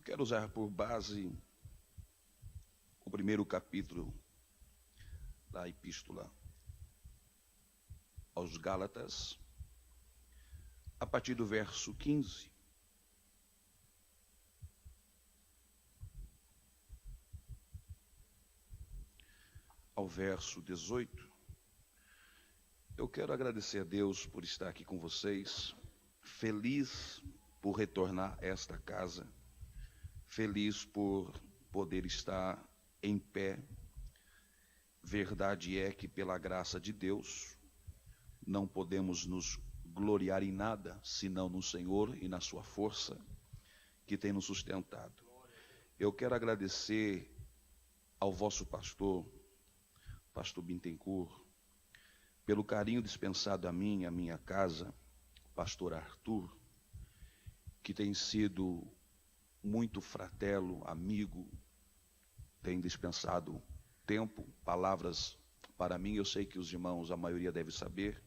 quero usar por base o primeiro capítulo da Epístola aos Gálatas, a partir do verso 15. Ao verso 18. Eu quero agradecer a Deus por estar aqui com vocês, feliz por retornar a esta casa, feliz por poder estar em pé. Verdade é que, pela graça de Deus, não podemos nos gloriar em nada, senão no Senhor e na sua força, que tem nos sustentado. Eu quero agradecer ao vosso pastor Bittencourt, pelo carinho dispensado a mim e à minha casa, pastor Arthur, que tem sido muito fratelo, amigo, tem dispensado tempo, palavras para mim. Eu sei que os irmãos, a maioria deve saber,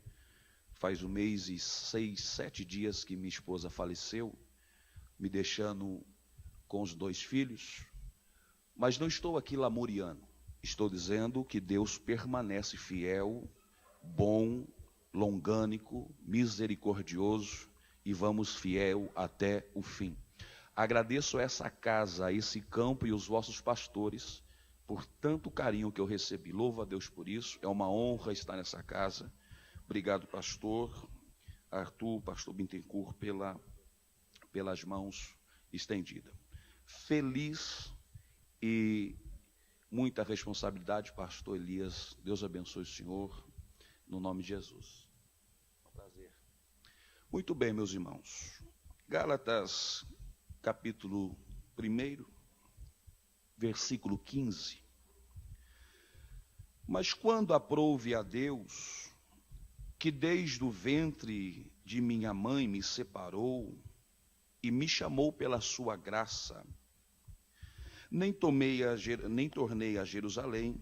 faz 1 mês e 6, 7 dias que minha esposa faleceu, me deixando com os 2 filhos, mas não estou aqui lamuriando, estou dizendo que Deus permanece fiel, bom, longânimo, misericordioso, e vamos fiel até o fim. Agradeço a essa casa, a esse campo e os vossos pastores por tanto carinho que eu recebi. Louvo a Deus por isso, é uma honra estar nessa casa. Obrigado, pastor Arthur, pastor Bittencourt, pelas mãos estendidas. Feliz e muita responsabilidade, pastor Elias. Deus abençoe o senhor, no nome de Jesus. É um prazer. Muito bem, meus irmãos. Gálatas, capítulo 1, versículo 15. Mas quando aprouve a Deus, que desde o ventre de minha mãe me separou e me chamou pela sua graça, nem tornei a Jerusalém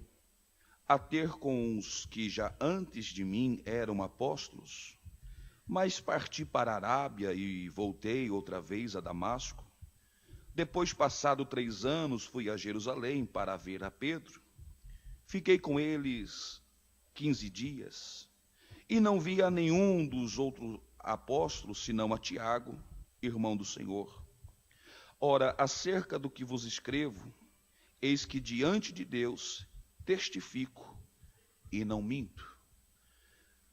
a ter com os que já antes de mim eram apóstolos, mas parti para a Arábia e voltei outra vez a Damasco. Depois, passado 3 anos, fui a Jerusalém para ver a Pedro. Fiquei com eles 15 dias e não vi a nenhum dos outros apóstolos, senão a Tiago, irmão do Senhor. Ora, acerca do que vos escrevo, eis que diante de Deus testifico e não minto.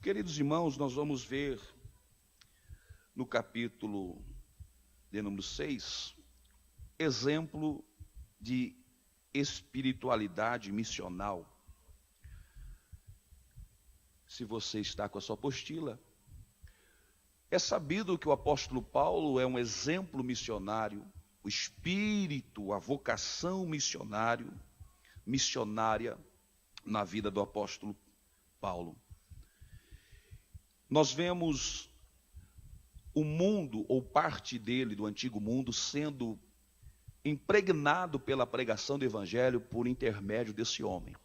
Queridos irmãos, nós vamos ver no capítulo de número 6, exemplo de espiritualidade missional. Se você está com a sua apostila, é sabido que o apóstolo Paulo é um exemplo missionário, o espírito, a vocação missionária na vida do apóstolo Paulo. Nós vemos o mundo, ou parte dele, do antigo mundo, sendo impregnado pela pregação do evangelho por intermédio desse homem.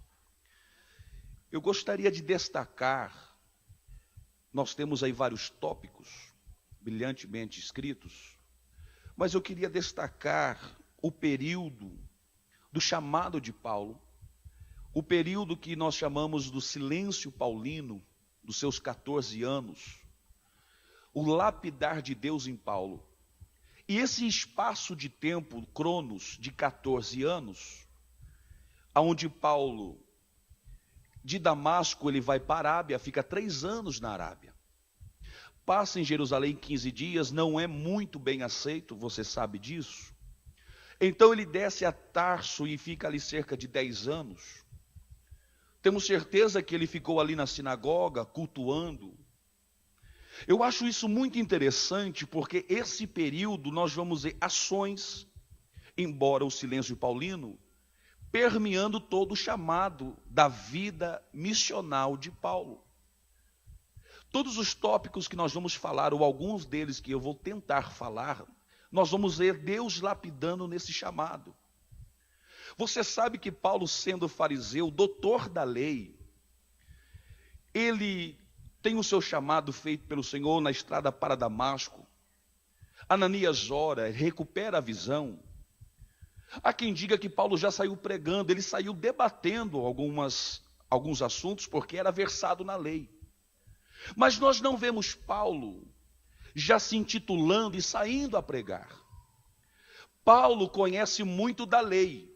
Eu gostaria de destacar, nós temos aí vários tópicos brilhantemente escritos, mas eu queria destacar o período do chamado de Paulo, o período que nós chamamos do silêncio paulino, dos seus 14 anos, o lapidar de Deus em Paulo. E esse espaço de tempo, cronos, de 14 anos, onde Paulo, de Damasco, ele vai para a Arábia, fica 3 anos na Arábia. Passa em Jerusalém 15 dias, não é muito bem aceito, você sabe disso. Então ele desce a Tarso e fica ali cerca de 10 anos. Temos certeza que ele ficou ali na sinagoga, cultuando. Eu acho isso muito interessante, porque esse período nós vamos ver ações, embora o silêncio paulino, permeando todo o chamado da vida missional de Paulo. Todos os tópicos que nós vamos falar, ou alguns deles que eu vou tentar falar, nós vamos ver Deus lapidando nesse chamado. Você sabe que Paulo, sendo fariseu, doutor da lei, ele tem o seu chamado feito pelo Senhor na estrada para Damasco. Ananias ora, recupera a visão. Há quem diga que Paulo já saiu pregando, ele saiu debatendo alguns assuntos porque era versado na lei. Mas nós não vemos Paulo já se intitulando e saindo a pregar. Paulo conhece muito da lei,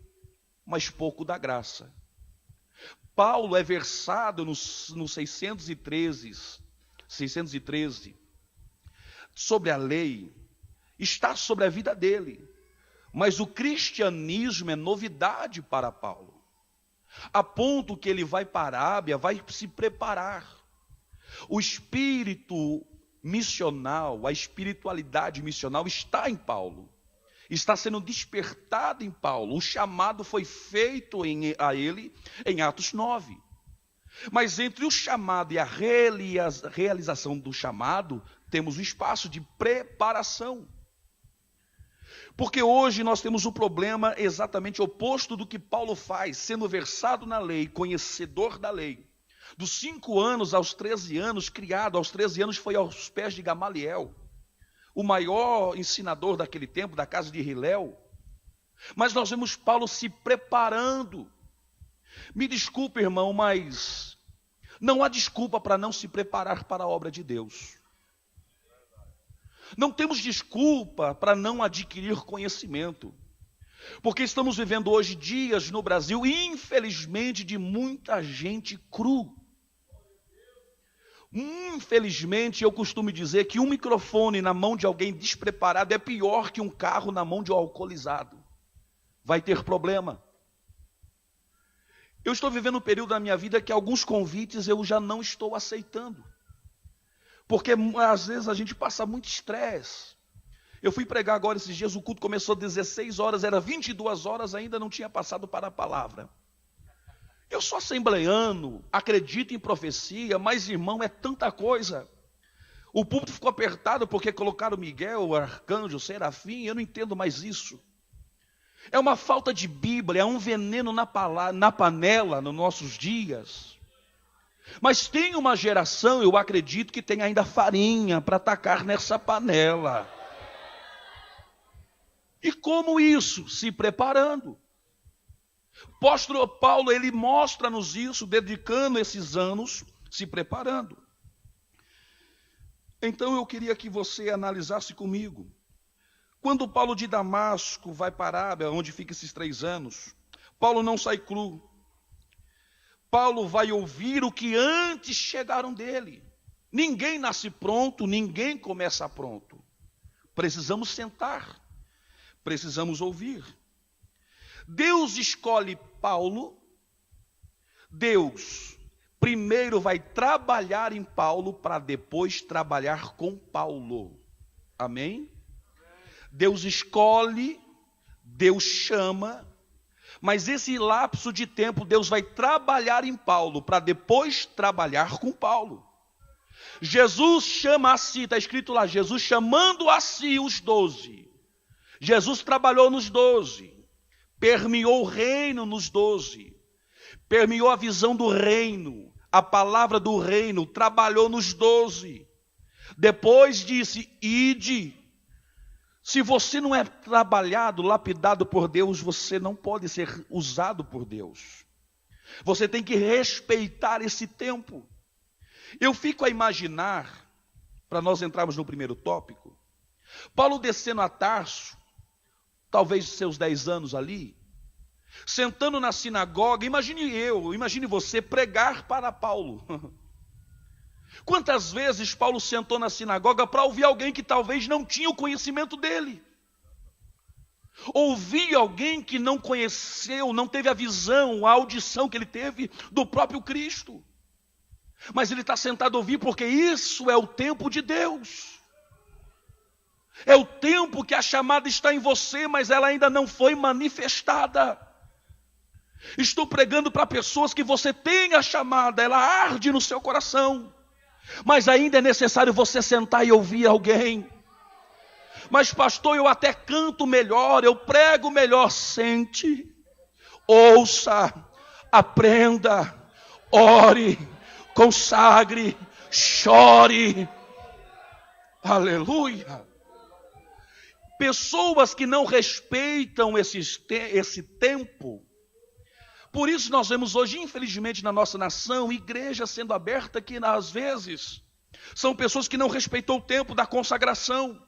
mas pouco da graça. Paulo é versado no 613 sobre a lei, está sobre a vida dele. Mas o cristianismo é novidade para Paulo, a ponto que ele vai para a Arábia, vai se preparar. O espírito missional, a espiritualidade missional está em Paulo, está sendo despertada em Paulo. O chamado foi feito a ele em Atos 9. Mas entre o chamado e a realização do chamado, temos o espaço de preparação. Porque hoje nós temos o problema exatamente oposto do que Paulo faz, sendo versado na lei, conhecedor da lei. Dos 5 anos aos 13 anos, criado aos 13 anos, foi aos pés de Gamaliel, o maior ensinador daquele tempo, da casa de Hilel. Mas nós vemos Paulo se preparando. Me desculpe, irmão, mas não há desculpa para não se preparar para a obra de Deus. Não temos desculpa para não adquirir conhecimento, porque estamos vivendo hoje dias no Brasil, infelizmente, de muita gente cru. Infelizmente, eu costumo dizer que um microfone na mão de alguém despreparado é pior que um carro na mão de um alcoolizado. Vai ter problema. Eu estou vivendo um período da minha vida que alguns convites eu já não estou aceitando. Porque às vezes a gente passa muito estresse. Eu fui pregar agora esses dias, o culto começou às 16 horas, era 22 horas, ainda não tinha passado para a palavra. Eu sou assembleiano, acredito em profecia, mas irmão, é tanta coisa. O púlpito ficou apertado porque colocaram Miguel, o arcanjo, o serafim, eu não entendo mais isso. É uma falta de Bíblia, é um veneno na panela nos nossos dias. Mas tem uma geração, eu acredito, que tem ainda farinha para tacar nessa panela. E como isso? Se preparando. O apóstolo Paulo, ele mostra-nos isso, dedicando esses anos, se preparando. Então eu queria que você analisasse comigo. Quando Paulo de Damasco vai para a Arábia, onde fica esses 3 anos, Paulo não sai cru. Paulo vai ouvir o que antes chegaram dele. Ninguém nasce pronto, ninguém começa pronto. Precisamos sentar, precisamos ouvir. Deus escolhe Paulo. Deus primeiro vai trabalhar em Paulo para depois trabalhar com Paulo. Amém? Deus escolhe, Deus chama. Mas esse lapso de tempo, Deus vai trabalhar em Paulo, para depois trabalhar com Paulo. Jesus chama a si, está escrito lá, Jesus chamando a si os 12. Jesus trabalhou nos 12, permeou o reino nos 12, permeou a visão do reino, a palavra do reino, trabalhou nos 12. Depois disse, ide. Se você não é trabalhado, lapidado por Deus, você não pode ser usado por Deus. Você tem que respeitar esse tempo. Eu fico a imaginar, para nós entrarmos no primeiro tópico, Paulo descendo a Tarso, talvez seus 10 anos ali, sentando na sinagoga, imagine você pregar para Paulo. Quantas vezes Paulo sentou na sinagoga para ouvir alguém que talvez não tinha o conhecimento dele? Ouvir alguém que não conheceu, não teve a visão, a audição que ele teve do próprio Cristo. Mas ele está sentado a ouvir porque isso é o tempo de Deus. É o tempo que a chamada está em você, mas ela ainda não foi manifestada. Estou pregando para pessoas que você tem a chamada, ela arde no seu coração. Mas ainda é necessário você sentar e ouvir alguém. Mas pastor, eu até canto melhor, eu prego melhor. Sente, ouça, aprenda, ore, consagre, chore. Aleluia. Pessoas que não respeitam esse tempo. Por isso nós vemos hoje, infelizmente, na nossa nação, igreja sendo aberta que, às vezes, são pessoas que não respeitam o tempo da consagração.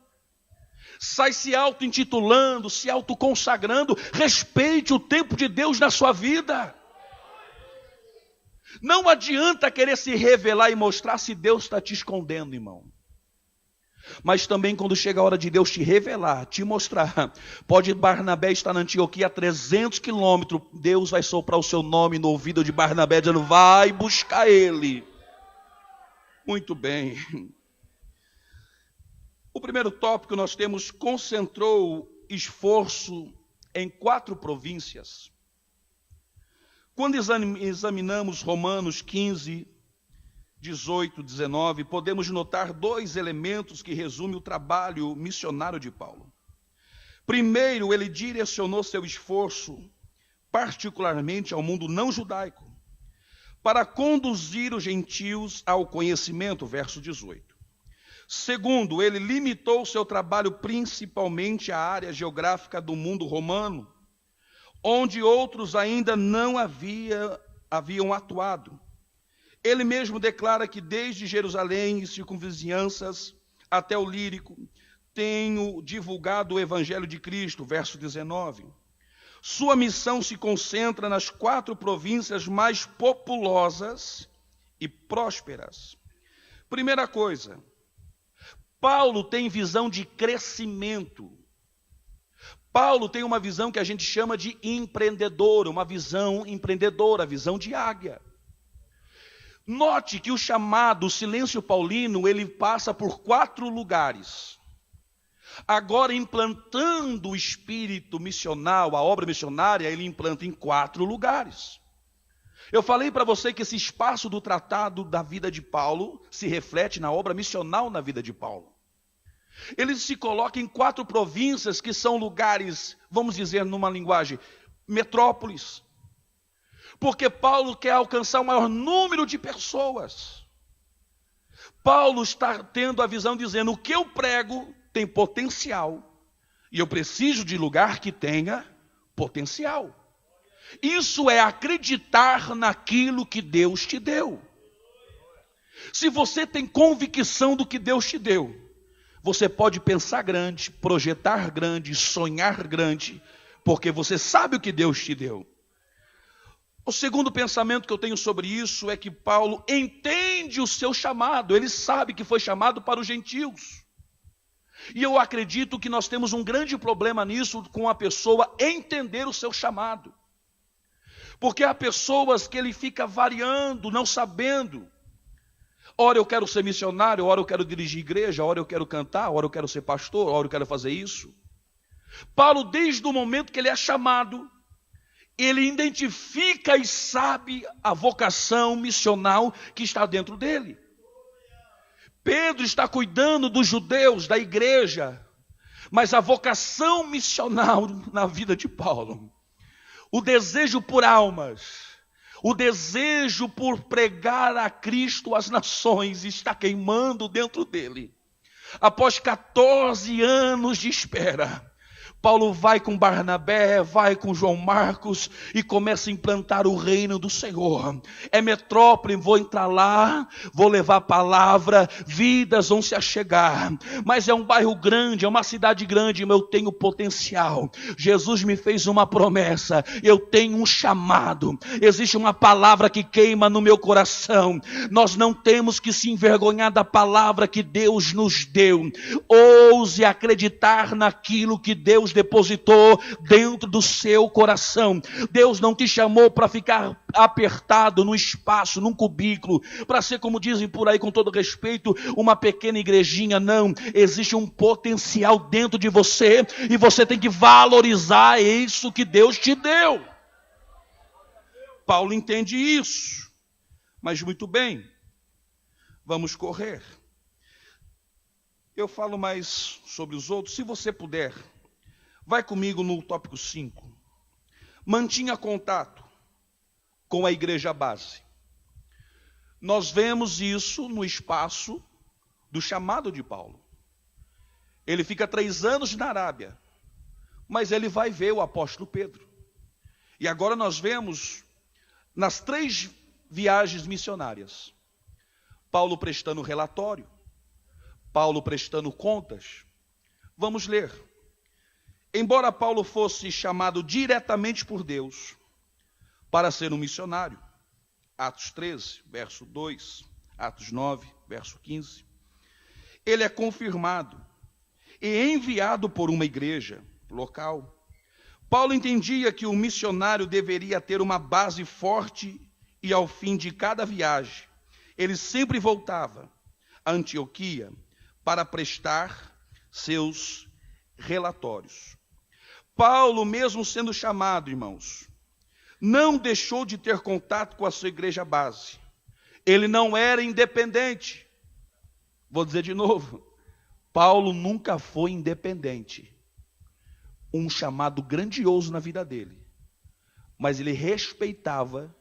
Sai se auto-intitulando, se auto-consagrando. Respeite o tempo de Deus na sua vida. Não adianta querer se revelar e mostrar se Deus está te escondendo, irmão. Mas também quando chega a hora de Deus te revelar, te mostrar, pode Barnabé estar na Antioquia a 300 quilômetros, Deus vai soprar o seu nome no ouvido de Barnabé, dizendo, vai buscar ele. Muito bem. O primeiro tópico nós temos, concentrou esforço em 4 províncias. Quando examinamos Romanos 15, 18, 19, podemos notar 2 elementos que resumem o trabalho missionário de Paulo. Primeiro, ele direcionou seu esforço, particularmente ao mundo não judaico, para conduzir os gentios ao conhecimento, verso 18. Segundo, ele limitou seu trabalho principalmente à área geográfica do mundo romano, onde outros ainda não haviam atuado. Ele mesmo declara que desde Jerusalém e circunvizinhanças até o Lírico, tenho divulgado o Evangelho de Cristo, verso 19. Sua missão se concentra nas 4 províncias mais populosas e prósperas. Primeira coisa, Paulo tem visão de crescimento. Paulo tem uma visão que a gente chama de empreendedora, uma visão empreendedora, visão de águia. Note que o chamado silêncio paulino, ele passa por 4 lugares. Agora, implantando o espírito missional, a obra missionária, ele implanta em 4 lugares. Eu falei para você que esse espaço do tratado da vida de Paulo se reflete na obra missional na vida de Paulo. Ele se coloca em 4 províncias que são lugares, vamos dizer numa linguagem, metrópoles. Porque Paulo quer alcançar o maior número de pessoas. Paulo está tendo a visão dizendo, o que eu prego tem potencial. E eu preciso de lugar que tenha potencial. Isso é acreditar naquilo que Deus te deu. Se você tem convicção do que Deus te deu, você pode pensar grande, projetar grande, sonhar grande, porque você sabe o que Deus te deu. O segundo pensamento que eu tenho sobre isso é que Paulo entende o seu chamado, ele sabe que foi chamado para os gentios. E eu acredito que nós temos um grande problema nisso com a pessoa entender o seu chamado. Porque há pessoas que ele fica variando, não sabendo. Ora eu quero ser missionário, ora eu quero dirigir igreja, ora eu quero cantar, ora eu quero ser pastor, ora eu quero fazer isso. Paulo, desde o momento que ele é chamado, ele identifica e sabe a vocação missional que está dentro dele. Pedro está cuidando dos judeus, da igreja, mas a vocação missional na vida de Paulo, o desejo por almas, o desejo por pregar a Cristo às nações está queimando dentro dele. Após 14 anos de espera, Paulo vai com Barnabé, vai com João Marcos e começa a implantar o reino do Senhor. É metrópole, vou entrar lá, vou levar a palavra, vidas vão se achegar. Mas é um bairro grande, é uma cidade grande, mas eu tenho potencial. Jesus me fez uma promessa, eu tenho um chamado. Existe uma palavra que queima no meu coração. Nós não temos que se envergonhar da palavra que Deus nos deu. Ouse acreditar naquilo que Deus depositou dentro do seu coração. Deus não te chamou para ficar apertado no espaço, num cubículo, para ser, como dizem por aí com todo respeito, uma pequena igrejinha. Não, existe um potencial dentro de você e você tem que valorizar isso que Deus te deu. Paulo entende isso, mas muito bem, vamos correr. Eu falo mais sobre os outros, se você puder. Vai comigo no tópico 5. Mantinha contato com a igreja base. Nós vemos isso no espaço do chamado de Paulo. Ele fica 3 anos na Arábia, mas ele vai ver o apóstolo Pedro. E agora nós vemos nas 3 viagens missionárias, Paulo prestando relatório, Paulo prestando contas. Vamos ler. Embora Paulo fosse chamado diretamente por Deus para ser um missionário, Atos 13, verso 2, Atos 9, verso 15, ele é confirmado e enviado por uma igreja local. Paulo entendia que o missionário deveria ter uma base forte e ao fim de cada viagem, ele sempre voltava a Antioquia para prestar seus relatórios. Paulo, mesmo sendo chamado, irmãos, não deixou de ter contato com a sua igreja base. Ele não era independente. Vou dizer de novo, Paulo nunca foi independente. Um chamado grandioso na vida dele. Mas ele respeitava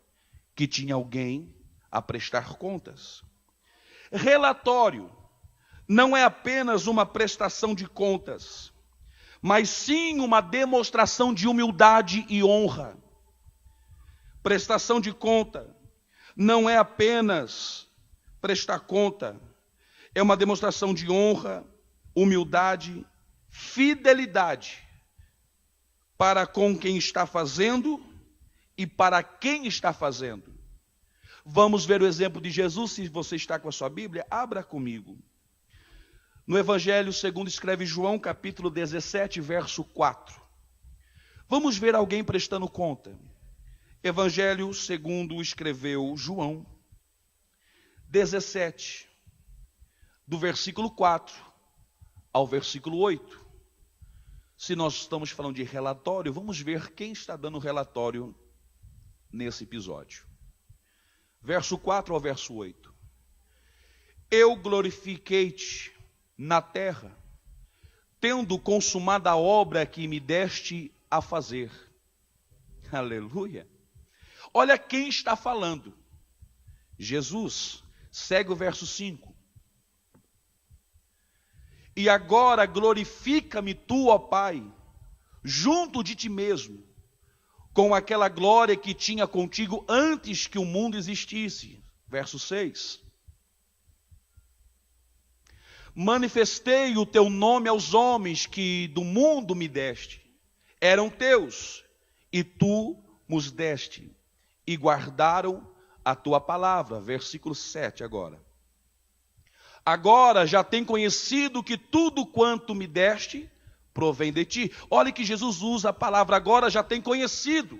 que tinha alguém a prestar contas. Relatório não é apenas uma prestação de contas, mas sim uma demonstração de humildade e honra. Prestação de conta não é apenas prestar conta, é uma demonstração de honra, humildade, fidelidade para com quem está fazendo e para quem está fazendo. Vamos ver o exemplo de Jesus. Se você está com a sua Bíblia, abra comigo. No Evangelho segundo escreve João, capítulo 17, verso 4. Vamos ver alguém prestando conta. Evangelho segundo escreveu João 17, do versículo 4 ao versículo 8. Se nós estamos falando de relatório, vamos ver quem está dando relatório nesse episódio. Verso 4 ao verso 8. Eu glorifiquei-te na terra, tendo consumado a obra que me deste a fazer. Aleluia. Olha quem está falando. Jesus. Segue o verso 5. E agora glorifica-me tu, ó Pai, junto de ti mesmo, com aquela glória que tinha contigo antes que o mundo existisse. Verso 6. Manifestei o teu nome aos homens que do mundo me deste. Eram teus, e tu nos deste, e guardaram a tua palavra. Versículo 7 agora. Agora já tem conhecido que tudo quanto me deste provém de ti. Olha que Jesus usa a palavra agora já tem conhecido.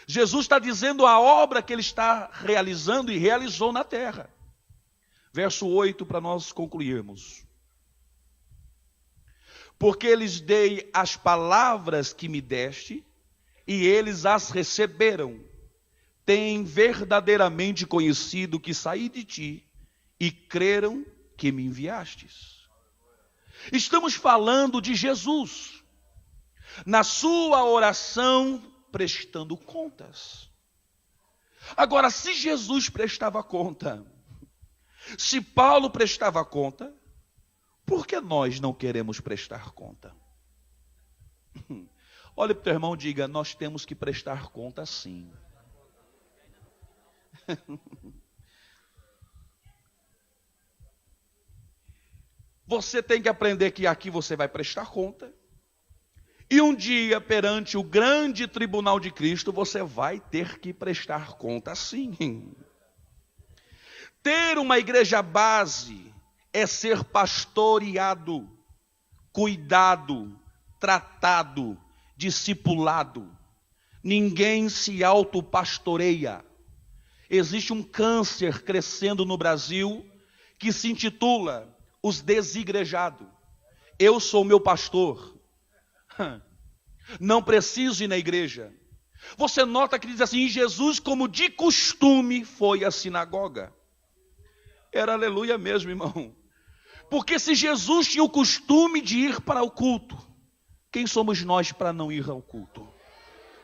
Jesus está dizendo a obra que ele está realizando e realizou na terra. Verso 8 para nós concluirmos. Porque lhes dei as palavras que me deste e eles as receberam. Têm verdadeiramente conhecido que saí de ti e creram que me enviastes. Estamos falando de Jesus, na sua oração, prestando contas. Agora, se Jesus prestava conta, se Paulo prestava conta, por que nós não queremos prestar conta? Olhe para o teu irmão e diga, nós temos que prestar conta sim. Você tem que aprender que aqui você vai prestar conta. E um dia, perante o grande tribunal de Cristo, você vai ter que prestar conta sim. Ter uma igreja base é ser pastoreado, cuidado, tratado, discipulado. Ninguém se autopastoreia. Existe um câncer crescendo no Brasil que se intitula os desigrejados. Eu sou meu pastor. Não preciso ir na igreja. Você nota que diz assim, Jesus, como de costume, foi à sinagoga. Era aleluia mesmo, irmão. Porque se Jesus tinha o costume de ir para o culto, quem somos nós para não ir ao culto?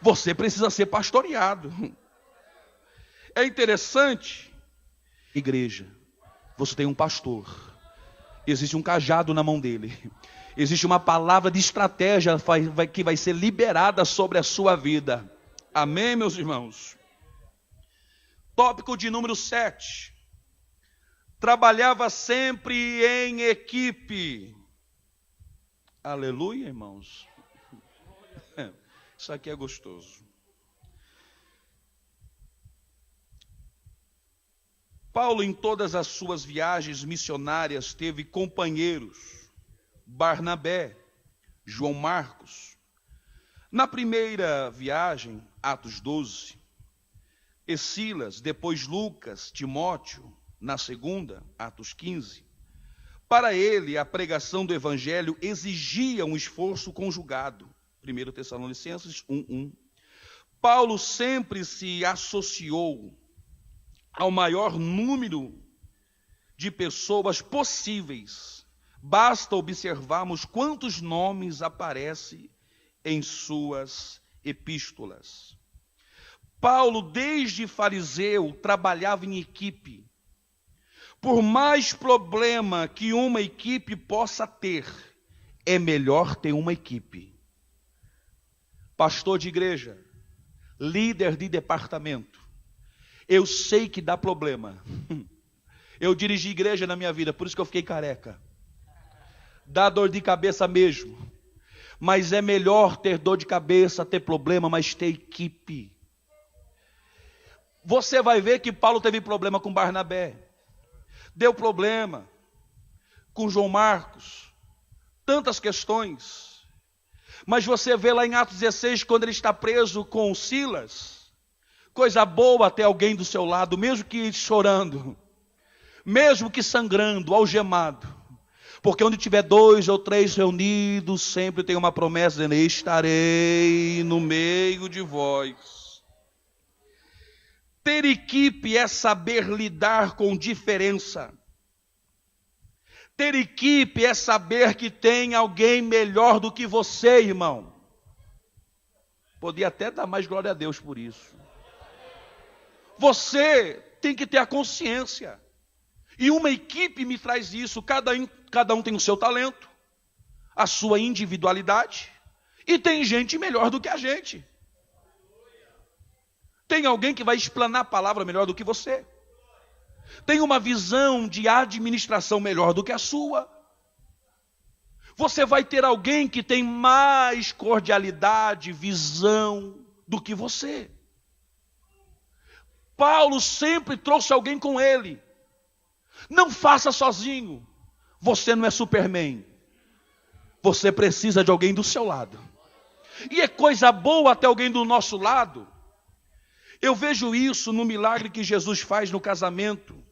Você precisa ser pastoreado. É interessante, igreja, você tem um pastor, existe um cajado na mão dele, Existe uma palavra de estratégia que vai ser liberada sobre a sua vida. Amém, meus irmãos? Tópico de número 7. Trabalhava sempre em equipe. Aleluia, irmãos. Isso aqui é gostoso. Paulo, em todas as suas viagens missionárias, teve companheiros. Barnabé, João Marcos. Na primeira viagem, Atos 12, e Silas, depois Lucas, Timóteo, na segunda, Atos 15. Para ele, a pregação do evangelho exigia um esforço conjugado. 1 Tessalonicenses 1:1. Paulo sempre se associou ao maior número de pessoas possíveis. Basta observarmos quantos nomes aparecem em suas epístolas. Paulo, desde fariseu, trabalhava em equipe. Por mais problema que uma equipe possa ter, é melhor ter uma equipe. Pastor de igreja, líder de departamento, eu sei que dá problema. Eu dirigi igreja na minha vida, por isso que eu fiquei careca. Dá dor de cabeça mesmo. Mas é melhor ter dor de cabeça, ter problema, mas ter equipe. Você vai ver que Paulo teve problema com Barnabé. Deu problema com João Marcos. Tantas questões. Mas você vê lá em Atos 16, quando ele está preso com Silas. Coisa boa ter alguém do seu lado, mesmo que chorando. Mesmo que sangrando, algemado. Porque onde tiver 2 ou 3 reunidos, sempre tem uma promessa dizendo: estarei no meio de vós. Ter equipe é saber lidar com diferença. Ter equipe é saber que tem alguém melhor do que você, irmão. Podia até dar mais glória a Deus por isso. Você tem que ter a consciência. E uma equipe me traz isso. Cada um tem o seu talento, a sua individualidade. E tem gente melhor do que a gente. Tem alguém que vai explanar a palavra melhor do que você. Tem uma visão de administração melhor do que a sua. Você vai ter alguém que tem mais cordialidade, visão do que você. Paulo sempre trouxe alguém com ele. Não faça sozinho. Você não é Superman. Você precisa de alguém do seu lado. E é coisa boa ter alguém do nosso lado. Eu vejo isso no milagre que Jesus faz no casamento.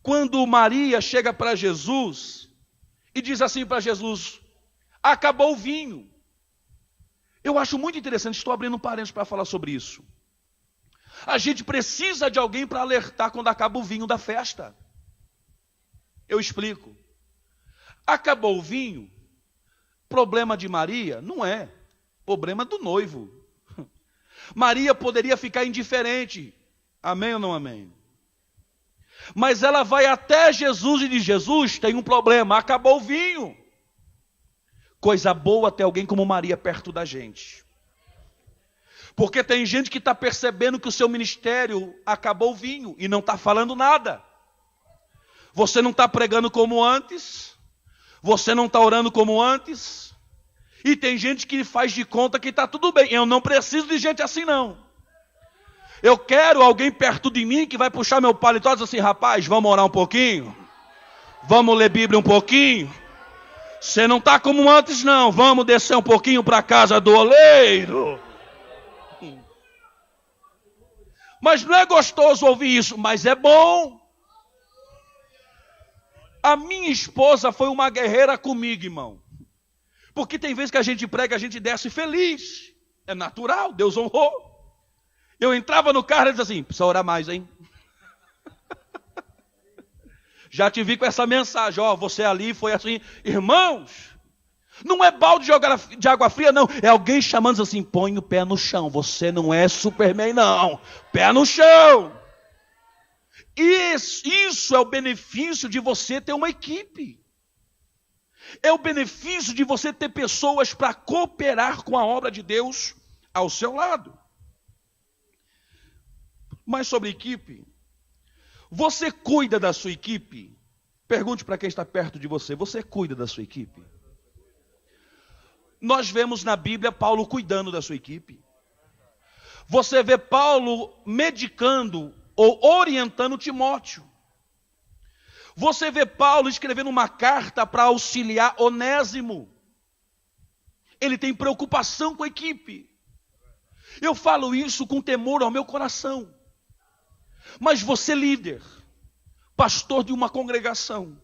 Quando Maria chega para Jesus e diz assim para Jesus: acabou o vinho. Eu acho muito interessante, estou abrindo um parênteses para falar sobre isso. A gente precisa de alguém para alertar quando acaba o vinho da festa. Eu explico. Acabou o vinho, problema de Maria? Não é. Problema do noivo. Maria poderia ficar indiferente. Amém ou não amém? Mas ela vai até Jesus e diz: Jesus, tem um problema, acabou o vinho. Coisa boa ter alguém como Maria perto da gente. Porque tem gente que está percebendo que o seu ministério acabou o vinho e não está falando nada. Você não está pregando como antes. Você não está orando como antes. E tem gente que faz de conta que está tudo bem. Eu não preciso de gente assim não. Eu quero alguém perto de mim que vai puxar meu paletó e dizer assim: rapaz, vamos orar um pouquinho? Vamos ler Bíblia um pouquinho? Você não está como antes não. Vamos descer um pouquinho para a casa do oleiro. Mas não é gostoso ouvir isso, mas é bom. A minha esposa foi uma guerreira comigo, irmão. Porque tem vezes que a gente prega, a gente desce feliz. É natural, Deus honrou. Eu entrava no carro e dizia assim: precisa orar mais, hein? Já te vi com essa mensagem, ó, você ali foi assim. Irmãos, não é balde de água fria, não. É alguém chamando assim: põe o pé no chão. Você não é Superman, não. Pé no chão. Isso é o benefício de você ter uma equipe. É o benefício de você ter pessoas para cooperar com a obra de Deus ao seu lado. Mas sobre equipe, você cuida da sua equipe? Pergunte para quem está perto de você, você cuida da sua equipe? Nós vemos na Bíblia Paulo cuidando da sua equipe. Você vê Paulo medicando ou orientando Timóteo. Você vê Paulo escrevendo uma carta para auxiliar Onésimo. Ele tem preocupação com a equipe. Eu falo isso com temor ao meu coração. Mas você, líder, pastor de uma congregação,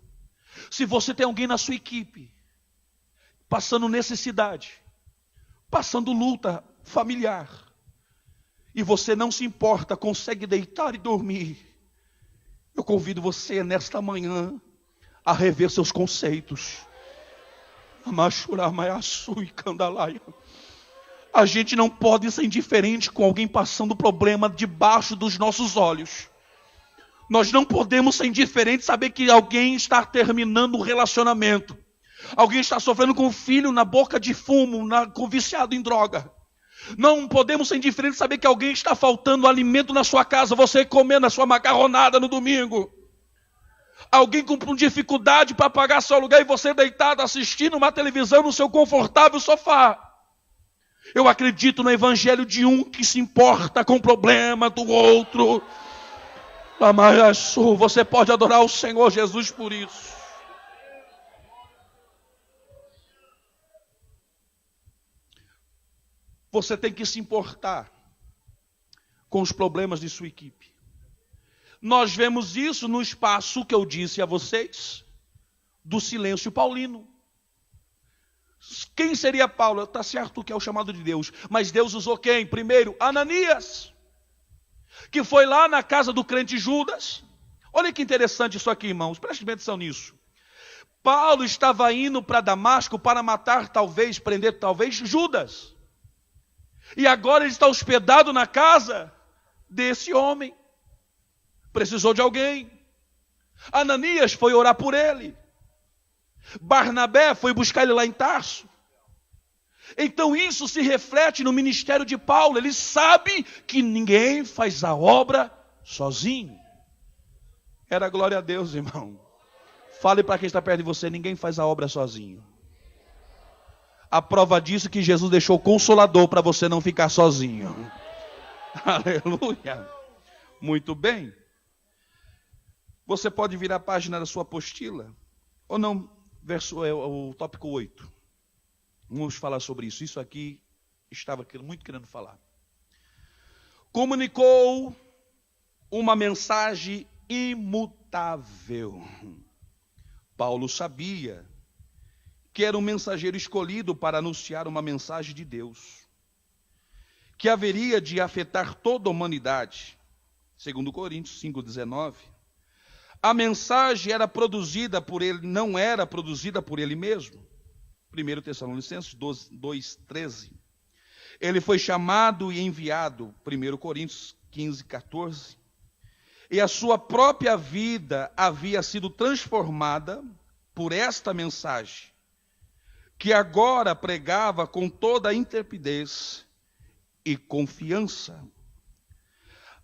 se você tem alguém na sua equipe passando necessidade, passando luta familiar, e você não se importa, consegue deitar e dormir, eu convido você nesta manhã a rever seus conceitos. A gente não pode ser indiferente com alguém passando problema debaixo dos nossos olhos. Nós não podemos ser indiferentes, saber que alguém está terminando um relacionamento. Alguém está sofrendo com um filho na boca de fumo, com viciado em droga. Não podemos ser indiferentes, saber que alguém está faltando alimento na sua casa, você comendo a sua macarronada no domingo. Alguém com dificuldade para pagar seu aluguel e você deitado assistindo uma televisão no seu confortável sofá. Eu acredito no evangelho de um que se importa com o problema do outro. Você pode adorar o Senhor Jesus por isso. Você tem que se importar com os problemas de sua equipe. Nós vemos isso no espaço que eu disse a vocês, do silêncio paulino. Quem seria Paulo? Está certo que é o chamado de Deus, mas Deus usou quem? Primeiro, Ananias, que foi lá na casa do crente Judas. Olha que interessante isso aqui, irmãos, preste atenção nisso. Paulo estava indo para Damasco para matar, talvez, prender, talvez, Judas. E agora ele está hospedado na casa desse homem. Precisou de alguém. Ananias foi orar por ele. Barnabé foi buscar ele lá em Tarso. Então isso se reflete no ministério de Paulo. Ele sabe que ninguém faz a obra sozinho. Era glória a Deus, irmão. Fale para quem está perto de você, ninguém faz a obra sozinho. A prova disso é que Jesus deixou o Consolador para você não ficar sozinho. Aleluia. Muito bem. Você pode virar a página da sua apostila, ou não, o tópico 8. Vamos falar sobre isso. Isso aqui estava muito querendo falar. Comunicou uma mensagem imutável. Paulo sabia que era um mensageiro escolhido para anunciar uma mensagem de Deus, que haveria de afetar toda a humanidade. Segundo Coríntios 5,19. A mensagem era produzida por ele, não era produzida por ele mesmo. 1 Tessalonicenses 2,13. Ele foi chamado e enviado, 1 Coríntios 15,14. E a sua própria vida havia sido transformada por esta mensagem, que agora pregava com toda a intrepidez e confiança.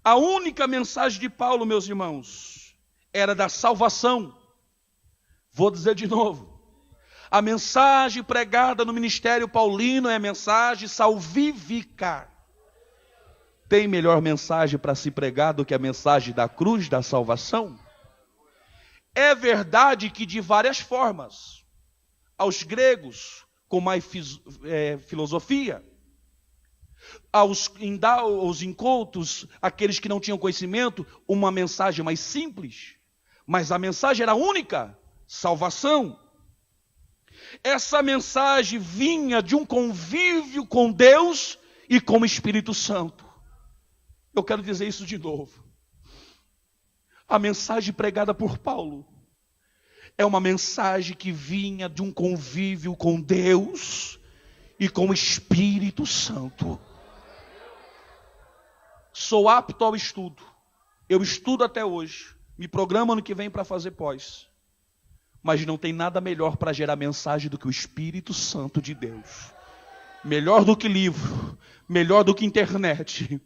A única mensagem de Paulo, meus irmãos, era da salvação. Vou dizer de novo. A mensagem pregada no ministério paulino é a mensagem salvífica. Tem melhor mensagem para se pregar do que a mensagem da cruz da salvação? É verdade que de várias formas. Aos gregos, com mais filosofia. Aos incautos, aqueles que não tinham conhecimento, uma mensagem mais simples. Mas a mensagem era única, salvação. Essa mensagem vinha de um convívio com Deus e com o Espírito Santo. Eu quero dizer isso de novo. A mensagem pregada por Paulo é uma mensagem que vinha de um convívio com Deus e com o Espírito Santo. Sou apto ao estudo. Eu estudo até hoje. Me programo ano que vem para fazer pós. Mas não tem nada melhor para gerar mensagem do que o Espírito Santo de Deus. Melhor do que livro, melhor do que internet.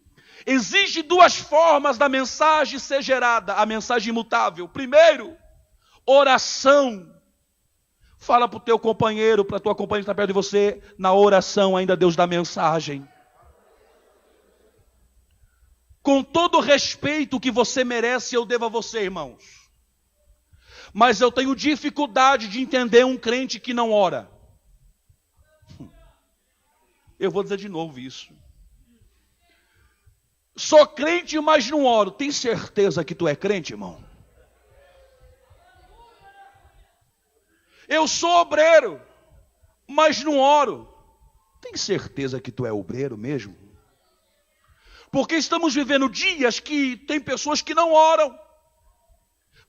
Existe duas formas da mensagem ser gerada, a mensagem imutável. Primeiro, oração. Fala para o teu companheiro, para a tua companheira que está perto de você, na oração ainda Deus dá mensagem. Com todo o respeito que você merece, eu devo a você, irmãos. Mas eu tenho dificuldade de entender um crente que não ora. Eu vou dizer de novo isso. Sou crente, mas não oro. Tem certeza que tu é crente, irmão? Eu sou obreiro, mas não oro. Tem certeza que tu é obreiro mesmo? Porque estamos vivendo dias que tem pessoas que não oram.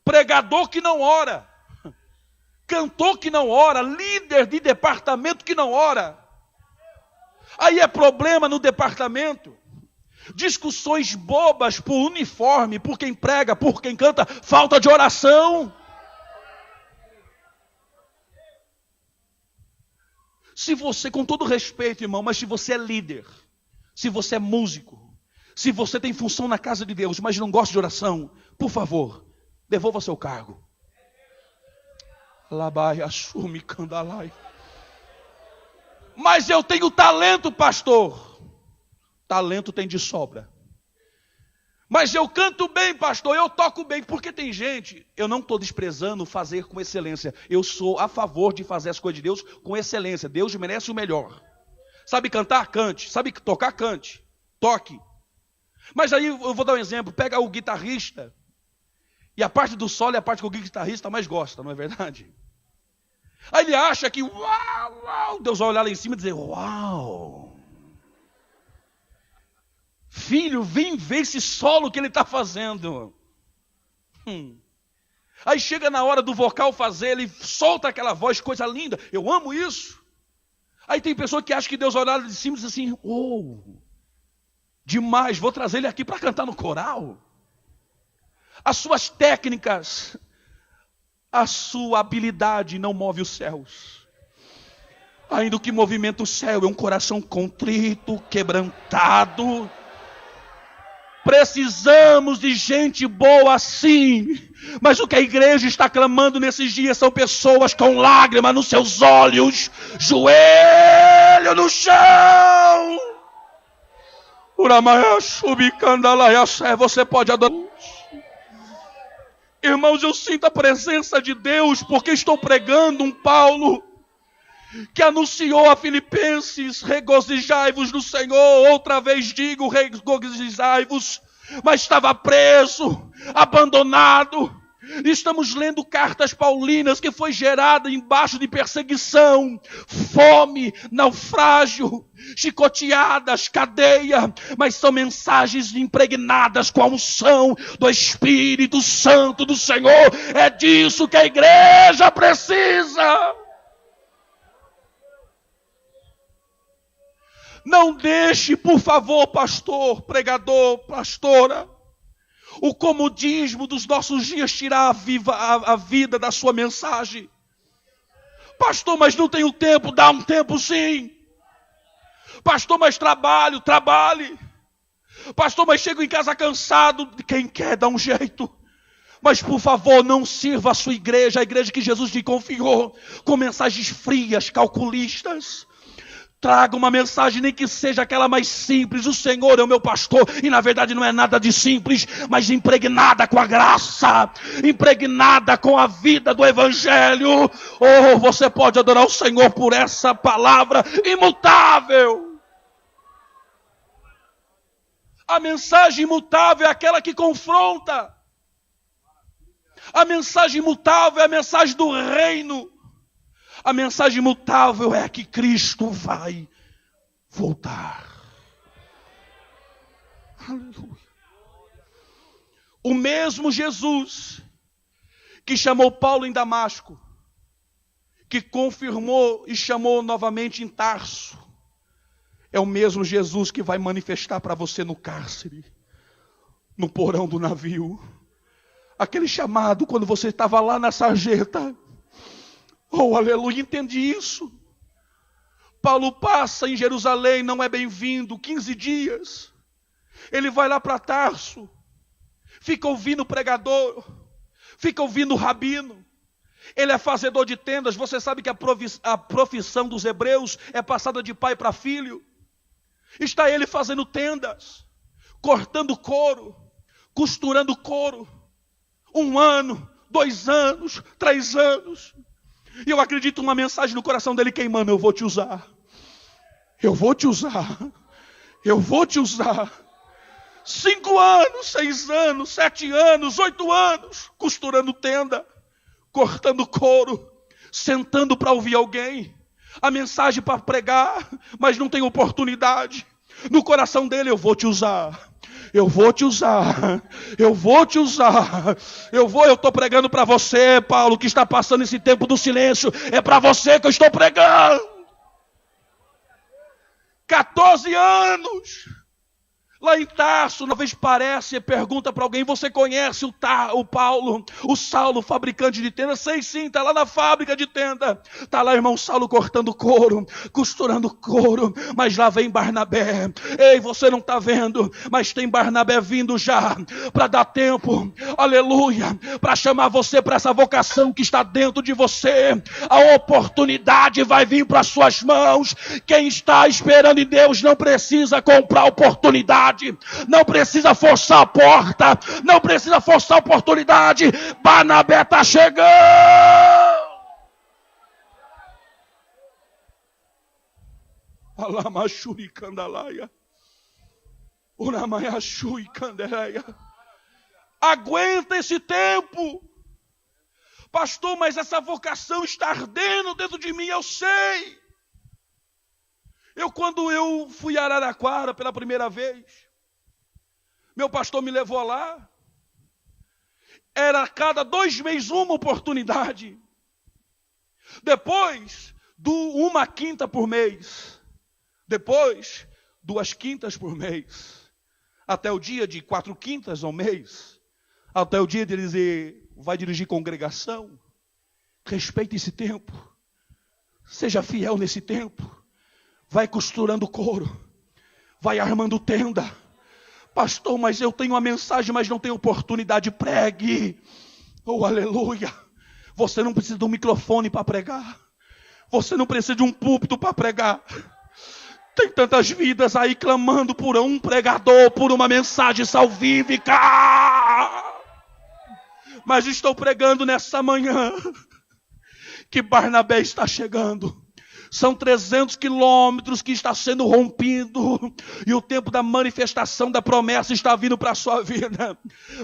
Pregador que não ora. Cantor que não ora. Líder de departamento que não ora. Aí é problema no departamento. Discussões bobas por uniforme, por quem prega, por quem canta. Falta de oração. Se você, com todo respeito, irmão, mas se você é líder, se você é músico, se você tem função na casa de Deus, mas não gosta de oração, por favor, devolva seu cargo. Labai, assume, candalai. Mas eu tenho talento, pastor. Talento tem de sobra. Mas eu canto bem, pastor, eu toco bem. Porque tem gente, eu não estou desprezando fazer com excelência. Eu sou a favor de fazer as coisas de Deus com excelência. Deus merece o melhor. Sabe cantar? Cante. Sabe tocar? Cante. Toque. Mas aí eu vou dar um exemplo. Pega o guitarrista. E a parte do solo é a parte que o guitarrista mais gosta, não é verdade? Aí ele acha que, uau, uau, Deus vai olhar lá em cima e dizer, uau. Filho, vem ver esse solo que ele está fazendo. Aí chega na hora do vocal fazer, ele solta aquela voz, coisa linda. Eu amo isso. Aí tem pessoa que acha que Deus vai olhar de cima e diz assim, oh, demais, vou trazer ele aqui para cantar no coral. As suas técnicas, a sua habilidade não move os céus. Ainda o que movimenta o céu é um coração contrito, quebrantado. Precisamos de gente boa assim. Mas o que a igreja está clamando nesses dias são pessoas com lágrimas nos seus olhos, joelho no chão. Você pode adorar. Irmãos, eu sinto a presença de Deus porque estou pregando um Paulo que anunciou a Filipenses, regozijai-vos no Senhor, outra vez digo, regozijai-vos, mas estava preso, abandonado. Estamos lendo cartas paulinas que foi gerada embaixo de perseguição, fome, naufrágio, chicoteadas, cadeia, mas são mensagens impregnadas com a unção do Espírito Santo do Senhor. É disso que a igreja precisa. Não deixe, por favor, pastor, pregador, pastora, o comodismo dos nossos dias tirar a vida da sua mensagem. Pastor, mas não tenho tempo. Dá um tempo sim. Pastor, mas trabalhe. Pastor, mas chego em casa cansado. Quem quer dá um jeito. Mas por favor, não sirva a sua igreja, a igreja que Jesus te confiou, com mensagens frias, calculistas. Traga uma mensagem, nem que seja aquela mais simples. O Senhor é o meu pastor. E na verdade não é nada de simples, mas impregnada com a graça, impregnada com a vida do Evangelho. Oh, você pode adorar o Senhor por essa palavra imutável. A mensagem imutável é aquela que confronta. A mensagem imutável é a mensagem do reino. A mensagem imutável é que Cristo vai voltar. Aleluia. O mesmo Jesus que chamou Paulo em Damasco, que confirmou e chamou novamente em Tarso, é o mesmo Jesus que vai manifestar para você no cárcere, no porão do navio. Aquele chamado quando você estava lá na sarjeta, Oh, aleluia, entendi isso. Paulo passa em Jerusalém, não é bem-vindo, 15 dias. Ele vai lá para Tarso, fica ouvindo o pregador, fica ouvindo o rabino. Ele é fazedor de tendas. Você sabe que a profissão dos hebreus é passada de pai para filho. Está ele fazendo tendas, cortando couro, costurando couro. 1 ano, 2 anos, 3 anos. E eu acredito uma mensagem no coração dele queimando: eu vou te usar. Eu vou te usar. Eu vou te usar. 5 anos, 6 anos, 7 anos, 8 anos, costurando tenda, cortando couro, sentando para ouvir alguém, a mensagem para pregar, mas não tem oportunidade. No coração dele: eu vou te usar. Eu vou te usar, eu vou te usar, eu estou pregando para você, Paulo, que está passando esse tempo do silêncio, é para você que eu estou pregando. 14 anos, lá em Tarso, uma vez parece, pergunta para alguém: você conhece o Paulo, o Saulo, fabricante de tenda? Sei sim, está lá na fábrica de tenda. Está lá irmão Saulo cortando couro, costurando couro. Mas lá vem Barnabé. Ei, você não está vendo, mas tem Barnabé vindo já, para dar tempo, aleluia, para chamar você para essa vocação que está dentro de você. A oportunidade vai vir para suas mãos. Quem está esperando em Deus não precisa comprar oportunidade, não precisa forçar a porta, não precisa forçar a oportunidade. Barnabé está chegando. Alamachuri candalaia, unamayachui candereia. Aguenta esse tempo, pastor, mas essa vocação está ardendo dentro de mim, eu sei. Quando eu fui a Araraquara pela primeira vez, meu pastor me levou lá. Era a cada 2 meses uma oportunidade. Depois, uma quinta por mês. Depois, 2 quintas por mês. Até o dia de 4 quintas ao mês. Até o dia de ele dizer: vai dirigir congregação. Respeite esse tempo. Seja fiel nesse tempo. Vai costurando couro, vai armando tenda. Pastor, mas eu tenho uma mensagem, mas não tenho oportunidade. Pregue. Oh, aleluia. Você não precisa de um microfone para pregar. Você não precisa de um púlpito para pregar. Tem tantas vidas aí clamando por um pregador, por uma mensagem salvífica. Mas estou pregando nessa manhã que Barnabé está chegando. São 300 quilômetros que está sendo rompido. E o tempo da manifestação da promessa está vindo para a sua vida.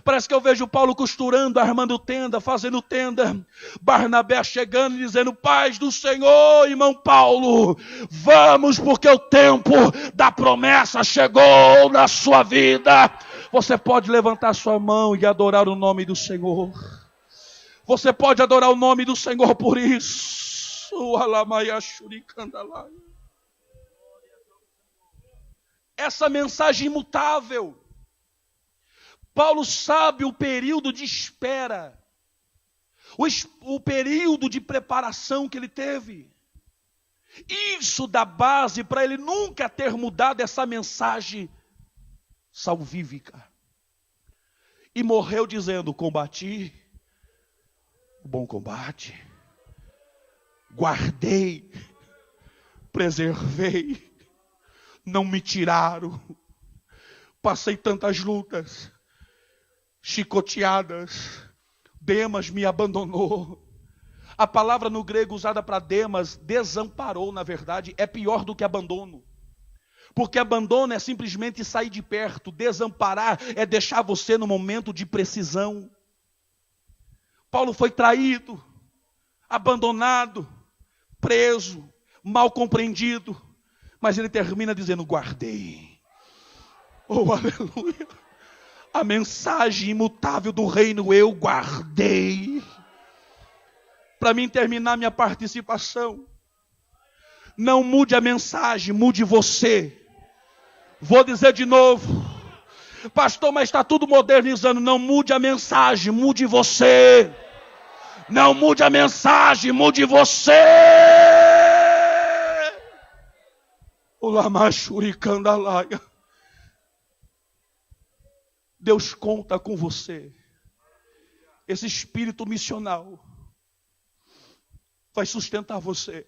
Parece que eu vejo Paulo costurando, armando tenda, fazendo tenda. Barnabé chegando e dizendo: paz do Senhor, irmão Paulo. Vamos, porque o tempo da promessa chegou na sua vida. Você pode levantar sua mão e adorar o nome do Senhor. Você pode adorar o nome do Senhor por isso. Essa mensagem imutável. Paulo sabe o período de espera, o período de preparação que ele teve. Isso dá base para ele nunca ter mudado essa mensagem salvífica. E morreu dizendo: combati o bom combate, guardei, preservei, não me tiraram. Passei tantas lutas, chicoteadas. Demas me abandonou. A palavra no grego usada para Demas, desamparou, na verdade, é pior do que abandono. Porque abandono é simplesmente sair de perto. Desamparar é deixar você no momento de precisão. Paulo foi traído, abandonado, preso, mal compreendido. Mas ele termina dizendo: guardei. Oh, aleluia. A mensagem imutável do reino eu guardei. Para mim terminar minha participação, não mude a mensagem, mude você. Vou dizer de novo: pastor, mas está tudo modernizando. Não mude a mensagem, mude você. Não mude a mensagem, mude você. O Lamachuricandalaia. Deus conta com você. Esse espírito missional vai sustentar você.